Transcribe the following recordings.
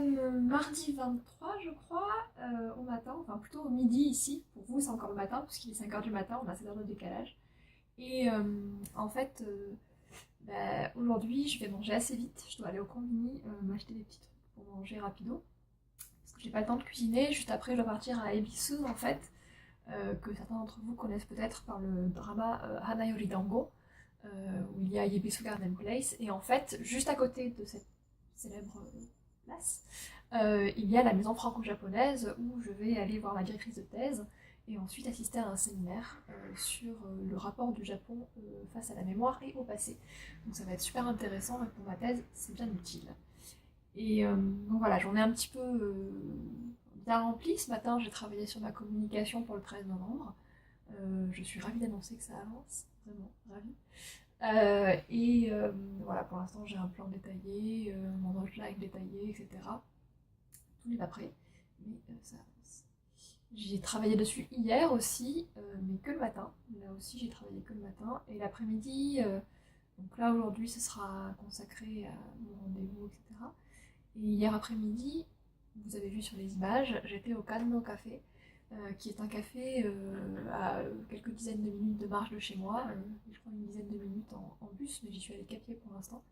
sommes mardi 23, je crois, au matin, enfin plutôt au midi ici. Pour vous, c'est encore le matin, puisqu'il est 5 heures du matin, on a 7 heures de décalage. Et en fait, aujourd'hui, je vais manger assez vite. Je dois aller au combini m'acheter des petits trucs pour manger rapido. Parce que j'ai pas le temps de cuisiner. Juste après, je dois partir à Ebisu, en fait, que certains d'entre vous connaissent peut-être par le drama Hana Yori Dango, où il y a Ebisu Garden Place. Et en fait, juste à côté de cette célèbre place, il y a la maison franco-japonaise où je vais aller voir ma directrice de thèse et ensuite assister à un séminaire sur le rapport du Japon face à la mémoire et au passé. Donc ça va être super intéressant et pour ma thèse, c'est bien utile. Et donc voilà, journée un petit peu bien remplie. Ce matin, j'ai travaillé sur ma communication pour le 13 novembre. Je suis ravie d'annoncer que ça avance, vraiment ravie. Voilà, pour l'instant j'ai un plan détaillé, mon outline détaillé, etc. Tout n'est pas prêt, mais ça avance. J'ai travaillé dessus hier aussi, mais que le matin. Là aussi j'ai travaillé que le matin. Et l'après-midi, donc là aujourd'hui ce sera consacré à mon rendez-vous, etc. Et hier après-midi, vous avez vu sur les images, j'étais au Kanno Café, qui est un café à quelques dizaines de minutes de marche de chez moi, je crois une dizaine de minutes en bus, mais j'y suis allée qu'à pied pour l'instant.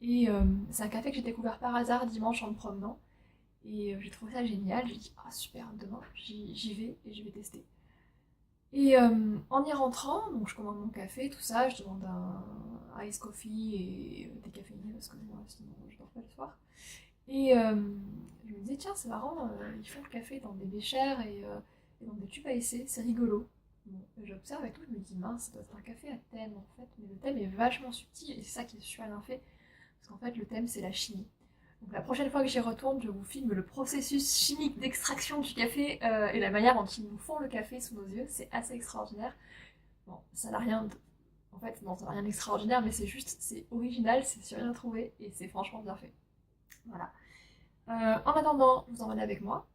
Et c'est un café que j'ai découvert par hasard dimanche en me promenant, et j'ai trouvé ça génial, j'ai dit ah super, demain j'y vais et je vais tester. Et en y rentrant, donc je commande mon café, tout ça, je demande un ice coffee et décaféiné parce que moi sinon je dors pas le soir. Et je me disais, tiens, c'est marrant, ils font le café dans des béchères et dans des tubes à essai, c'est rigolo. Bon, j'observe et tout, je me dis, mince, ça doit être un café à thème en fait, mais le thème est vachement subtil et c'est ça qui est super bien fait, parce qu'en fait, le thème c'est la chimie. Donc la prochaine fois que j'y retourne, je vous filme le processus chimique d'extraction du café et la manière dont ils nous font le café sous nos yeux, c'est assez extraordinaire. Bon, ça n'a rien de... En fait, non, ça n'a rien d'extraordinaire, mais c'est juste, c'est original, c'est sur rien trouvé et c'est franchement bien fait. Voilà. En attendant, vous emmenez avec moi.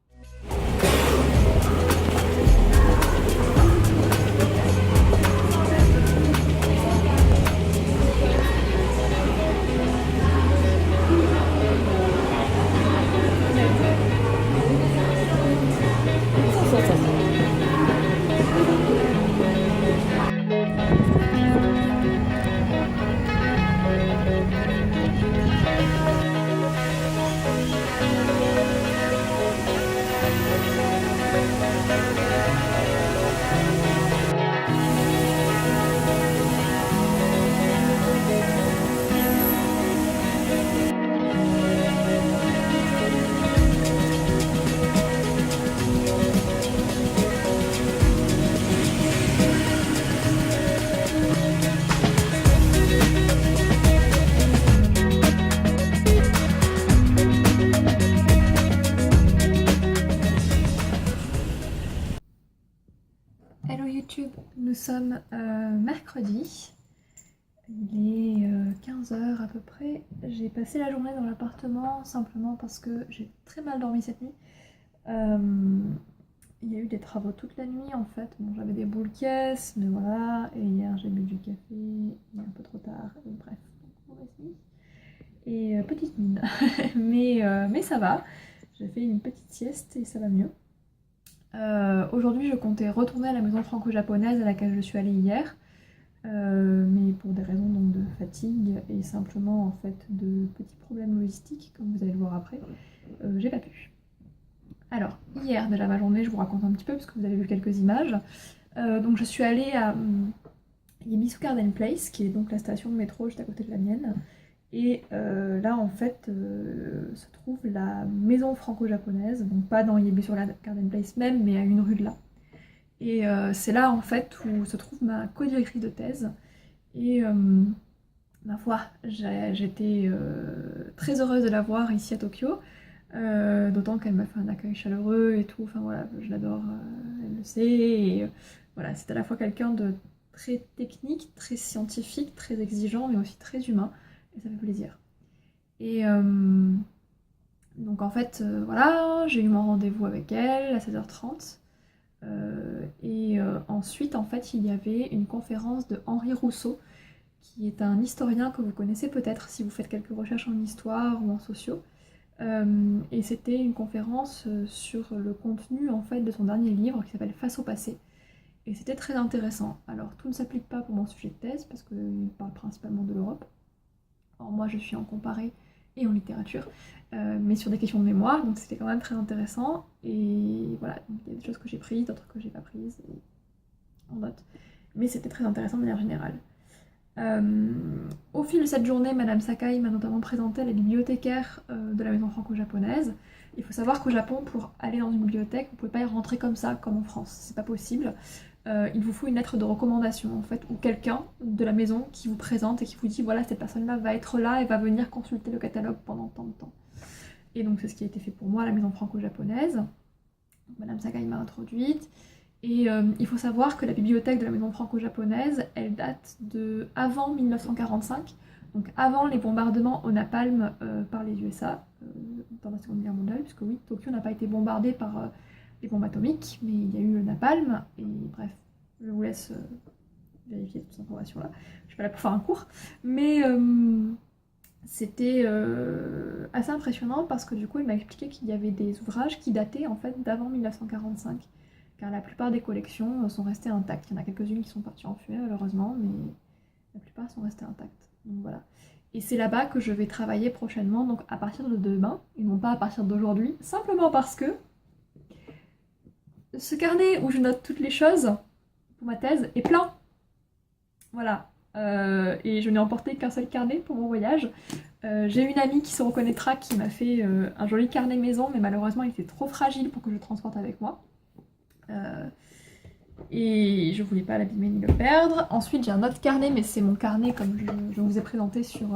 Hello YouTube, nous sommes mercredi, il est 15 h à peu près. J'ai passé la journée dans l'appartement simplement parce que j'ai très mal dormi cette nuit. Il y a eu des travaux toute la nuit en fait, bon, j'avais des boules caisses, mais voilà, et hier j'ai bu du café, il est un peu trop tard, et bref, voici. Et petite mine, mais ça va, j'ai fait une petite sieste et ça va mieux. Aujourd'hui, je comptais retourner à la maison franco-japonaise à laquelle je suis allée hier, mais pour des raisons donc de fatigue et simplement en fait de petits problèmes logistiques, comme vous allez le voir après, j'ai pas pu. Alors, hier, déjà ma journée, je vous raconte un petit peu parce que vous avez vu quelques images. Donc je suis allée à Ebisu Garden Place, qui est donc la station de métro juste à côté de la mienne. Et là, en fait, se trouve la maison franco-japonaise, donc pas dans Ebisu Garden Place même, mais à une rue de là. Et c'est là, en fait, où se trouve ma co-directrice de thèse. Et ma foi, j'étais très heureuse de la voir ici à Tokyo, d'autant qu'elle m'a fait un accueil chaleureux et tout. Enfin voilà, je l'adore, elle le sait. Et voilà, c'est à la fois quelqu'un de très technique, très scientifique, très exigeant, mais aussi très humain. Et ça fait plaisir. Et donc en fait, voilà, j'ai eu mon rendez-vous avec elle à 16h30. Ensuite, en fait, il y avait une conférence de Henri Rousseau, qui est un historien que vous connaissez peut-être si vous faites quelques recherches en histoire ou en sociaux, Et c'était une conférence sur le contenu en fait de son dernier livre qui s'appelle Face au passé. Et c'était très intéressant. Alors tout ne s'applique pas pour mon sujet de thèse parce qu'il parle principalement de l'Europe. Alors moi je suis en comparé et en littérature, mais sur des questions de mémoire, donc c'était quand même très intéressant. Et voilà, il y a des choses que j'ai prises, d'autres que j'ai pas prises en note. Mais c'était très intéressant de manière générale. Au fil de cette journée, Madame Sakai m'a notamment présenté la bibliothécaire de la maison franco-japonaise. Il faut savoir qu'au Japon, pour aller dans une bibliothèque, vous ne pouvez pas y rentrer comme ça, comme en France, c'est pas possible. Il vous faut une lettre de recommandation en fait, ou quelqu'un de la maison qui vous présente et qui vous dit voilà, cette personne-là va être là et va venir consulter le catalogue pendant tant de temps. Et donc c'est ce qui a été fait pour moi à la maison franco-japonaise. Madame Sakai m'a introduite. Et il faut savoir que la bibliothèque de la maison franco-japonaise, elle date de avant 1945, donc avant les bombardements au napalm par les USA dans la Seconde Guerre mondiale, puisque oui, Tokyo n'a pas été bombardé par les bombes atomiques, mais il y a eu le napalm, et bref, je vous laisse vérifier toutes ces informations-là. Je suis pas là pour faire un cours, mais c'était assez impressionnant parce que du coup, il m'a expliqué qu'il y avait des ouvrages qui dataient en fait d'avant 1945. Car la plupart des collections sont restées intactes. Il y en a quelques-unes qui sont parties en fumée malheureusement, mais la plupart sont restées intactes. Donc voilà. Et c'est là-bas que je vais travailler prochainement, donc à partir de demain, et non pas à partir d'aujourd'hui, simplement parce que ce carnet où je note toutes les choses pour ma thèse est plein. Voilà. Et je n'ai emporté qu'un seul carnet pour mon voyage. J'ai une amie qui se reconnaîtra qui m'a fait un joli carnet maison, mais malheureusement il était trop fragile pour que je le transporte avec moi. Et je voulais pas l'abîmer ni le perdre. Ensuite j'ai un autre carnet, mais c'est mon carnet comme je vous ai présenté sur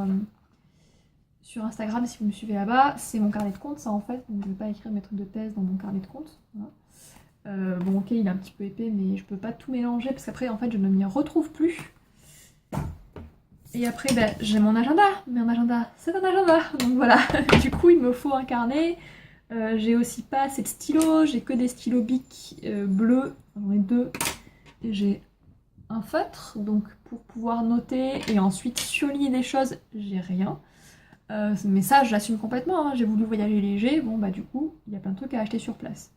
Instagram si vous me suivez là-bas. C'est mon carnet de compte ça en fait, donc je vais pas écrire mes trucs de thèse dans mon carnet de compte. Voilà. Bon ok il est un petit peu épais mais je peux pas tout mélanger parce qu'après en fait je ne m'y retrouve plus. Et après ben, j'ai mon agenda, mais un agenda c'est un agenda, donc voilà. Du coup il me faut un carnet. J'ai aussi pas assez de stylos, j'ai que des stylos Bic bleus, j'en ai deux, et j'ai un feutre, donc pour pouvoir noter et ensuite surligner des choses, j'ai rien. Mais ça, je l'assume complètement, hein. J'ai voulu voyager léger, bon bah du coup, il y a plein de trucs à acheter sur place.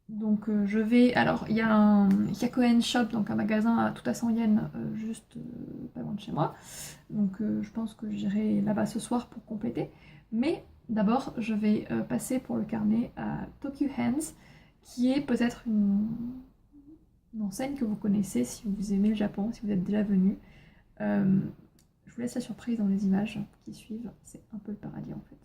Donc je vais, alors il y a un Hyakuen Shop, donc un magasin tout à 100 yens, juste pas loin de chez moi, donc je pense que j'irai là-bas ce soir pour compléter, mais d'abord, je vais passer pour le carnet à Tokyo Hands, qui est peut-être une enseigne que vous connaissez si vous aimez le Japon, si vous êtes déjà venu. Je vous laisse la surprise dans les images qui suivent, c'est un peu le paradis en fait.